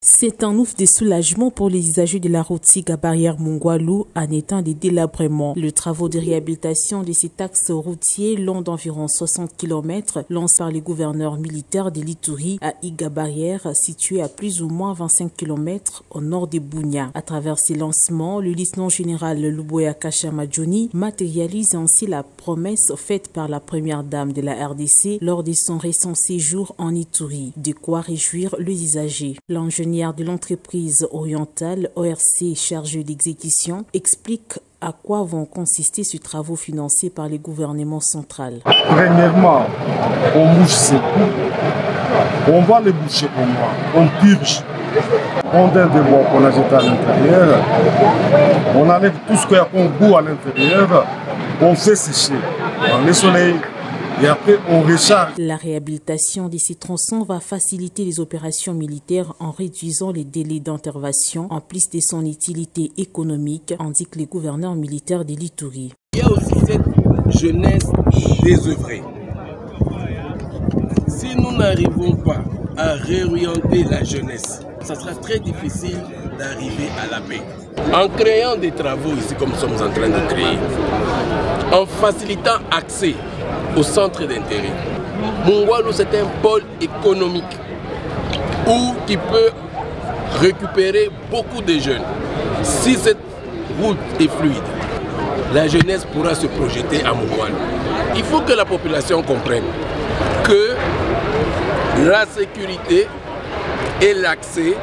C'est un ouf de soulagement pour les usagers de la route Siga-Barrière-Mungwalu en état de délabrement. Le travaux de réhabilitation de cet axe routier long d'environ 60 km lancé par le gouverneur militaire de l'Ituri à Iga-Barrière, situé à plus ou moins 25 km au nord de Bunia. À travers ces lancements, le lieutenant général Luboya Kashamadjoni matérialise ainsi la promesse faite par la première dame de la RDC lors de son récent séjour en Ituri. De quoi réjouir les usagers. L'ingénieur de l'entreprise orientale ORC chargé d'exécution explique à quoi vont consister ces travaux financés par le gouvernement central. Premièrement, on bouche ses coups, on va les boucher pour moi, on purge, on donne des bois qu'on a jeté à l'intérieur, on enlève tout ce qu'il y a comme goût à l'intérieur, on fait sécher dans le soleil. Et après, on recharge. La réhabilitation de ces tronçons va faciliter les opérations militaires en réduisant les délais d'intervention en plus de son utilité économique, indique le gouverneur militaire de l'Ituri. Il y a aussi cette jeunesse désœuvrée. Si nous n'arrivons pas à réorienter la jeunesse, ça sera très difficile d'arriver à la paix. En créant des travaux ici comme nous sommes en train de créer, en facilitant accès au centre d'intérêt. Mungwalu, c'est un pôle économique qui peut récupérer beaucoup de jeunes. Si cette route est fluide, la jeunesse pourra se projeter à Mungwalu. Il faut que la population comprenne que la sécurité et l'accès,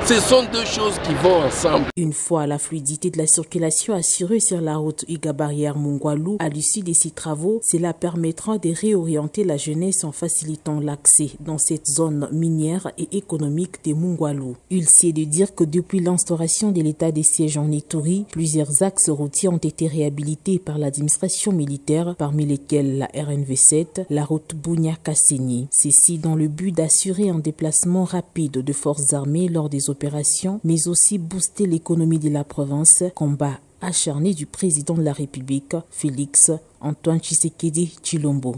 ce sont deux choses qui vont ensemble. Une fois la fluidité de la circulation assurée sur la route Iga-Barrière-Mungwalu, à l'issue de ces travaux, cela permettra de réorienter la jeunesse en facilitant l'accès dans cette zone minière et économique de Mungwalu. Il s'est de dire que depuis l'instauration de l'état de siège en Ituri, plusieurs axes routiers ont été réhabilités par l'administration militaire, parmi lesquels la RNV7, la route Bunia-Kasseni. Ceci dans le but d'assurer un déplacement rapide de forces armées lors des opérations, mais aussi booster l'économie de la province, combat acharné du président de la République, Félix Antoine Tshisekedi Tshilombo.